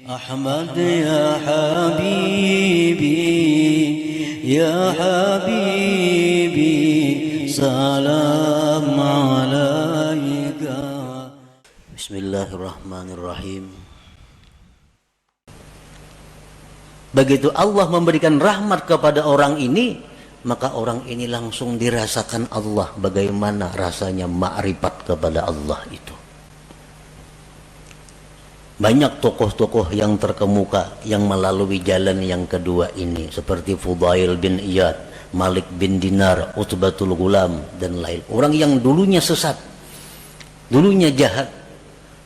أحمد يا حبيبي يا حبيبي سلام عليك. بسم الله الرحمن الرحيم. Begitu Allah memberikan rahmat kepada orang ini, maka orang ini langsung dirasakan Allah bagaimana rasanya ma'rifat kepada Allah itu. Banyak tokoh-tokoh yang terkemuka yang melalui jalan yang kedua ini, seperti Fudail bin Iyad, Malik bin Dinar, Utbatul Ghulam, dan lain. Orang yang dulunya sesat, dulunya jahat,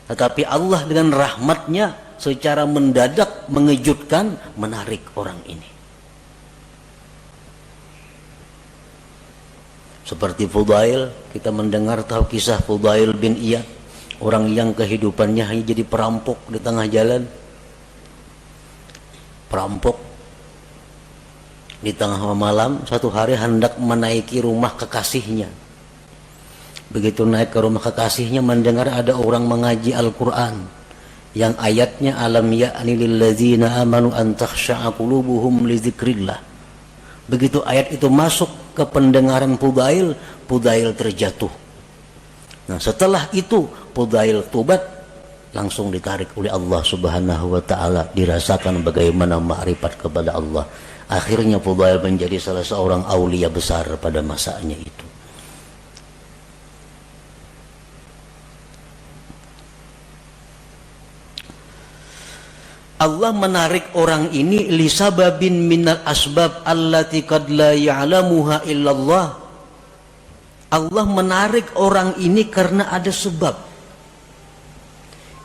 tetapi Allah dengan rahmatnya secara mendadak mengejutkan, menarik orang ini. Seperti Fudail, kita mendengar tahu kisah Fudail bin Iyad, orang yang kehidupannya hanya jadi perampok di tengah jalan. Perampok di tengah malam, satu hari hendak menaiki rumah kekasihnya. Begitu naik ke rumah kekasihnya, mendengar ada orang mengaji Al-Quran yang ayatnya alam ya'ni lilladzina amanu an takhsha'a qulubuhum li dzikrillah. Begitu ayat itu masuk ke pendengaran Fudail, Fudail terjatuh. Nah, setelah itu Fudail tobat, langsung ditarik oleh Allah Subhanahu wa taala, dirasakan bagaimana ma'rifat kepada Allah. Akhirnya Fudail menjadi salah seorang aulia besar pada masanya itu. Allah menarik orang ini lisababin minal asbab allati qad la ya'lamuha illallah. Allah menarik orang ini karena ada sebab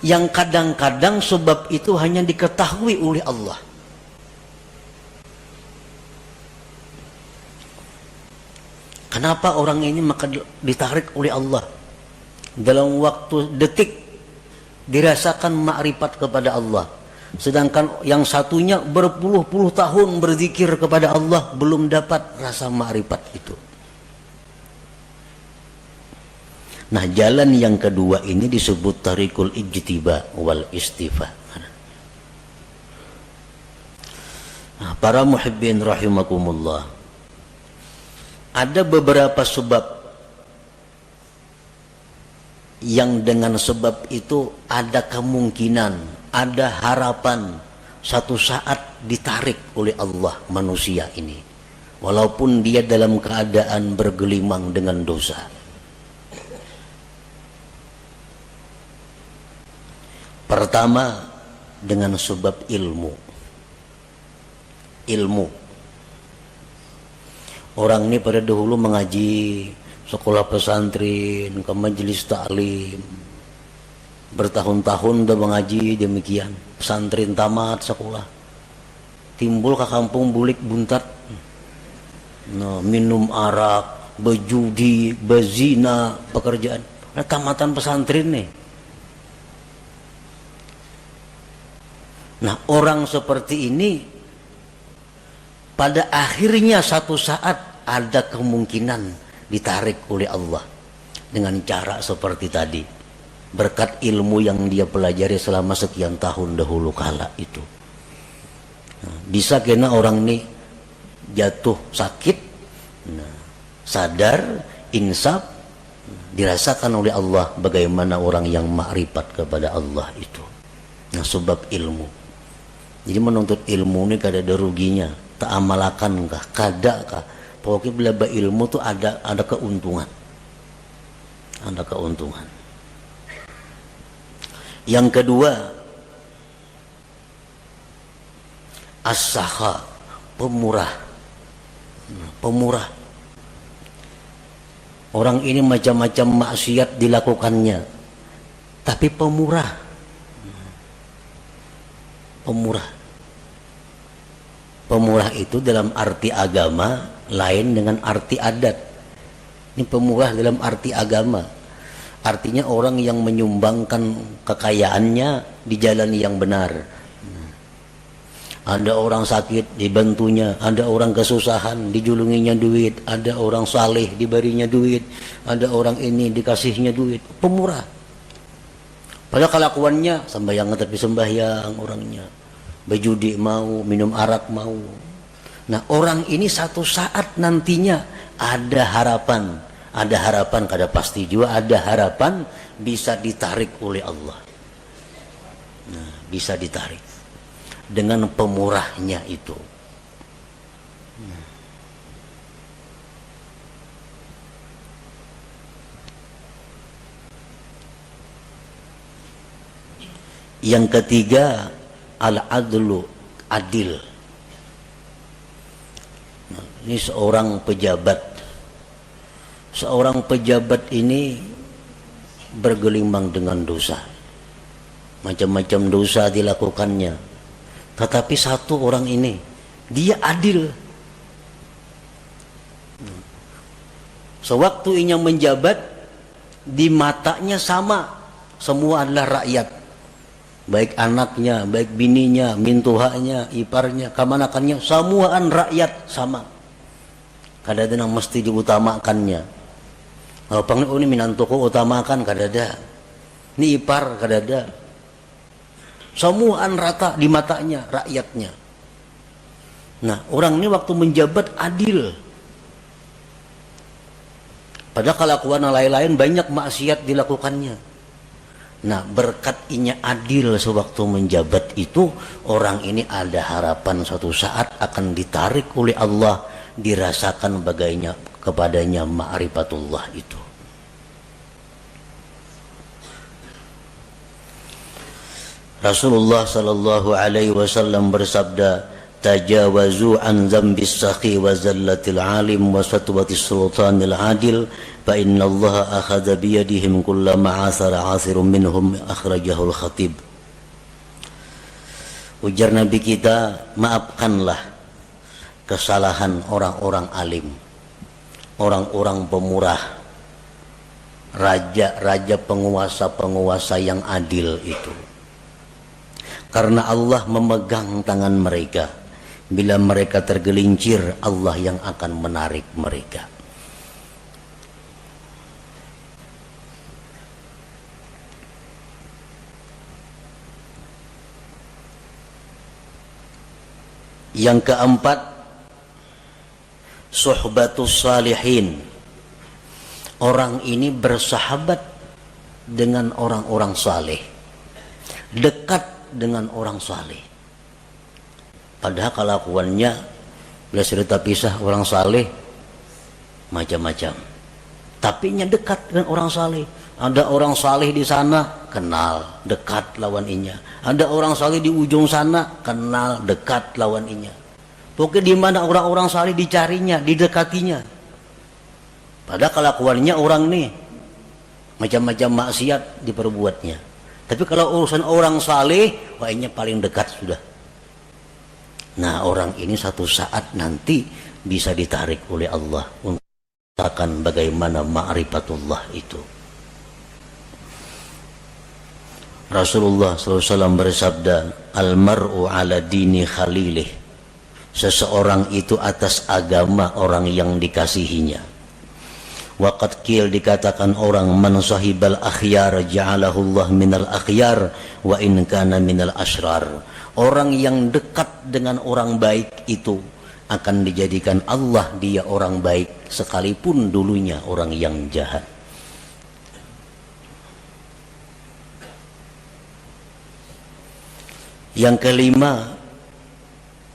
yang kadang-kadang sebab itu hanya diketahui oleh Allah. Kenapa orang ini maka ditarik oleh Allah? Dalam waktu detik dirasakan ma'rifat kepada Allah. Sedangkan yang satunya berpuluh-puluh tahun berzikir kepada Allah belum dapat rasa ma'rifat itu. Nah, jalan yang kedua ini disebut tarikul ijtiba wal istifa. Nah, para muhibbin rahimakumullah, ada beberapa sebab yang dengan sebab itu ada kemungkinan, ada harapan satu saat ditarik oleh Allah manusia ini, walaupun dia dalam keadaan bergelimang dengan dosa. Pertama, dengan sebab ilmu. Ilmu. Orang ini pada dahulu mengaji, sekolah pesantren, ke majelis taklim, bertahun-tahun udah mengaji demikian. Pesantren tamat sekolah, timbul ke kampung bulik buntat, nah, minum arak, berjudi, berzina, pekerjaan. Nah, tamatan pesantren nih. Nah, orang seperti ini pada akhirnya satu saat ada kemungkinan ditarik oleh Allah dengan cara seperti tadi, berkat ilmu yang dia pelajari selama sekian tahun dahulu kala itu. Nah, bisa kena orang ini jatuh sakit, nah, sadar, insaf, dirasakan oleh Allah bagaimana orang yang ma'rifat kepada Allah itu. Nah, sebab ilmu. Jadi menuntut ilmu ini kada ada ruginya, tak amalakan kah, kada kah. Pokoknya bila ilmu tuh ada keuntungan. Ada keuntungan. Yang kedua, as-sakha, pemurah. Pemurah. Orang ini macam-macam maksiat dilakukannya, tapi pemurah. Pemurah. Pemurah itu dalam arti agama lain dengan arti adat. Ini pemurah dalam arti agama. Artinya orang yang menyumbangkan kekayaannya di jalan yang benar. Ada orang sakit dibantunya, ada orang kesusahan dijulunginya duit, ada orang saleh diberinya duit, ada orang ini dikasihnya duit. Pemurah. Padahal kelakuannya sembahyang tapi sembahyang orangnya, berjudi mau, minum arak mau. Nah orang ini satu saat nantinya ada harapan kada pasti juga, ada harapan bisa ditarik oleh Allah. Nah, bisa ditarik dengan pemurahnya itu. Yang ketiga, al-adlu, adil. Nah, ini seorang pejabat. Seorang pejabat ini bergelimang dengan dosa. Macam-macam dosa dilakukannya. Tetapi satu orang ini, dia adil. Sewaktu ia menjabat, di matanya sama. Semua adalah rakyat. Baik anaknya, baik bininya, mintuhanya, iparnya, kamanakannya, semuaan rakyat sama. Kadang-kadang mesti diutamakannya. Kalau panggil ini minantuku utamakan kadada. Ini ipar kadada. Semuaan rata di matanya rakyatnya. Nah, orang ini waktu menjabat adil. Padahal kelakuan lain-lain banyak maksiat dilakukannya. Nah, berkat inya adil sewaktu menjabat itu, orang ini ada harapan suatu saat akan ditarik oleh Allah, dirasakan bagainya kepadanya ma'rifatullah itu. Rasulullah sallallahu alaihi wasallam bersabda, tajawazu an dzambis sakhi wa zallatil alim wa satwatis sultanil adil fa inna Allah akhadha bi yadihim kullama asara asirun minhum, akhrajahul khatib. Ujar Nabi kita, maafkanlah kesalahan orang-orang alim, orang-orang pemurah, raja-raja, penguasa-penguasa yang adil itu, karena Allah memegang tangan mereka. Bila mereka tergelincir, Allah yang akan menarik mereka. Yang keempat, suhbatus salihin. Orang ini bersahabat dengan orang-orang saleh, dekat dengan orang saleh. Padahal kelakuannya bila cerita pisah orang saleh macam-macam, tapi nya dekat dengan orang saleh. Ada orang saleh di sana, kenal, dekat lawan inya. Ada orang saleh di ujung sana, kenal, dekat lawan inya. Pokoknya di mana orang-orang saleh dicarinya, didekatinya. Padahal kelakuannya orang nih macam-macam maksiat diperbuatnya. Tapi kalau urusan orang saleh, wahnya paling dekat sudah. Nah, orang ini satu saat nanti bisa ditarik oleh Allah untuk merasakan bagaimana ma'rifatullah itu. Rasulullah SAW bersabda, almar'u ala dini khalilih. Seseorang itu atas agama orang yang dikasihinya. Waqad qil, dikatakan orang, man sahibal akhyar ja'alahullah minal akhyar wa in kana minal asrar. Orang yang dekat dengan orang baik itu akan dijadikan Allah dia orang baik, sekalipun dulunya orang yang jahat. Yang kelima,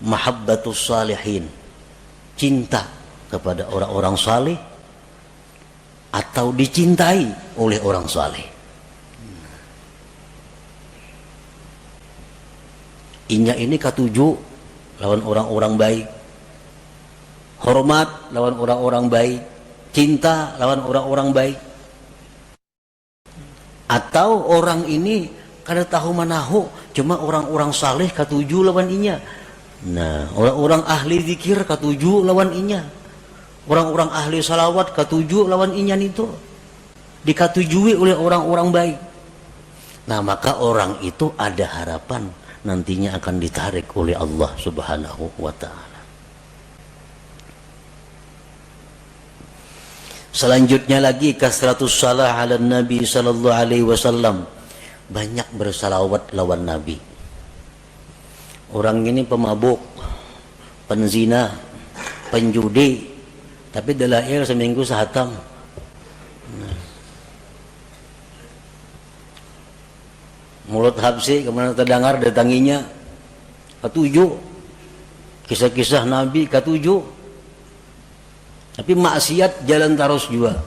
mahabbatus salihin, cinta kepada orang-orang saleh atau dicintai oleh orang saleh. Inya ini katuju lawan orang-orang baik, hormat lawan orang-orang baik, cinta lawan orang-orang baik. Atau orang ini kada tahu manahu, cuma orang-orang saleh katuju lawan inya. Nah, orang-orang ahli zikir katuju lawan inya. Orang-orang ahli salawat katuju lawan inya itu. Dikatujui oleh orang-orang baik. Nah, maka orang itu ada harapan nantinya akan ditarik oleh Allah Subhanahu wa ta'ala. Selanjutnya lagi, kasratus salah ala Nabi sallallahu alaihi wasallam, banyak bersalawat lawan Nabi. Orang ini pemabuk, penzina, penjudi, tapi dalail seminggu sehatam. Mulut Habsi kemana terdengar datanginya ketujuh, kisah-kisah Nabi ketujuh, tapi maksiat jalan terus juga.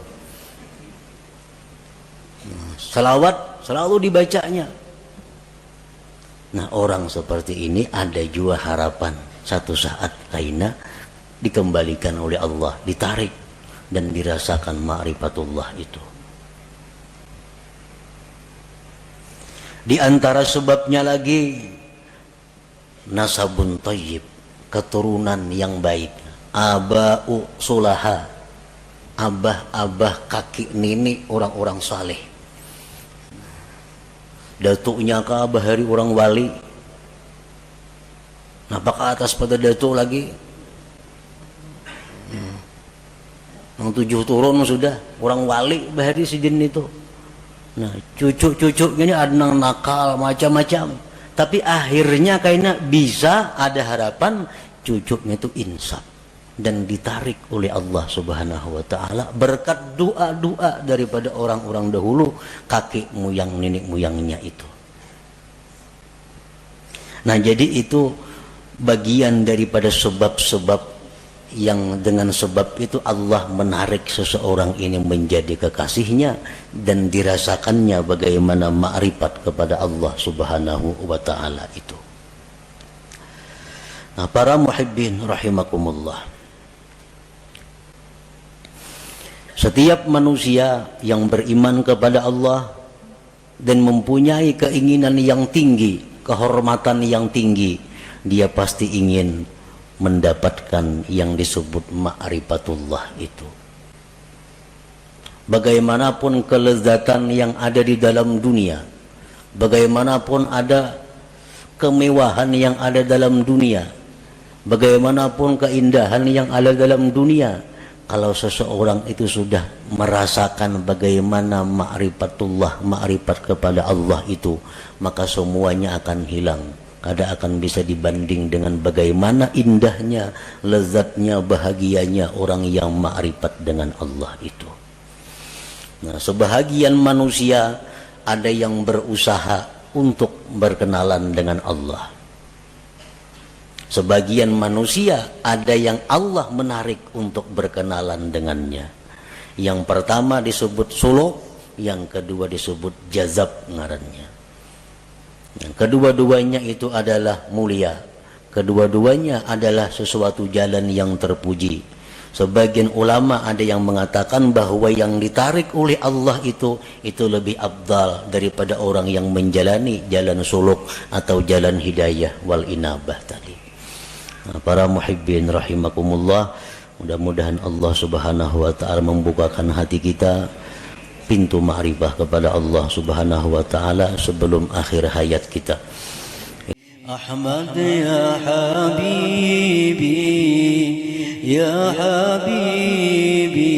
Salawat selalu dibacanya. Nah, orang seperti ini ada juga harapan satu saat kaina dikembalikan oleh Allah, ditarik dan dirasakan ma'rifatullah itu. Di antara sebabnya lagi nasabun thayyib, keturunan yang baik, aba'u sulaha, abah-abah, kakek nenek orang-orang saleh. Datuknya ke abah hari orang wali, napa ke atas pada datuk lagi, yang 7 turun sudah orang wali bahari sidin itu. Nah, cucu-cucunya ini ada yang nakal macam-macam, tapi akhirnya kayaknya bisa ada harapan cucunya itu insaf dan ditarik oleh Allah Subhanahu wa taala berkat doa-doa daripada orang-orang dahulu, kakek moyang nenek moyangnya itu. Nah, jadi itu bagian daripada sebab-sebab yang dengan sebab itu Allah menarik seseorang ini menjadi kekasihnya dan dirasakannya bagaimana ma'rifat kepada Allah Subhanahu wa taala itu. Nah, para muhibbin rahimakumullah, setiap manusia yang beriman kepada Allah dan mempunyai keinginan yang tinggi, kehormatan yang tinggi, dia pasti ingin mendapatkan yang disebut ma'rifatullah itu. Bagaimanapun kelezatan yang ada di dalam dunia, bagaimanapun ada kemewahan yang ada dalam dunia, bagaimanapun keindahan yang ada dalam dunia, kalau seseorang itu sudah merasakan bagaimana ma'rifatullah, ma'rifat kepada Allah itu, maka semuanya akan hilang. Kada akan bisa dibanding dengan bagaimana indahnya, lezatnya, bahagianya orang yang ma'rifat dengan Allah itu. Nah, sebahagian manusia ada yang berusaha untuk berkenalan dengan Allah. Sebagian manusia ada yang Allah menarik untuk berkenalan dengannya. Yang pertama disebut suluk, yang kedua disebut jazab ngarannya. Kedua-duanya itu adalah mulia, kedua-duanya adalah sesuatu jalan yang terpuji. Sebagian ulama ada yang mengatakan bahwa yang ditarik oleh Allah itu lebih afdal daripada orang yang menjalani jalan suluk atau jalan hidayah wal inabah tadi. Nah, para muhibbin rahimakumullah, mudah-mudahan Allah Subhanahu wa taala membukakan hati kita pintu ma'rifah kepada Allah Subhanahu wa taala sebelum akhir hayat kita. Ahmad ya habibi ya habibi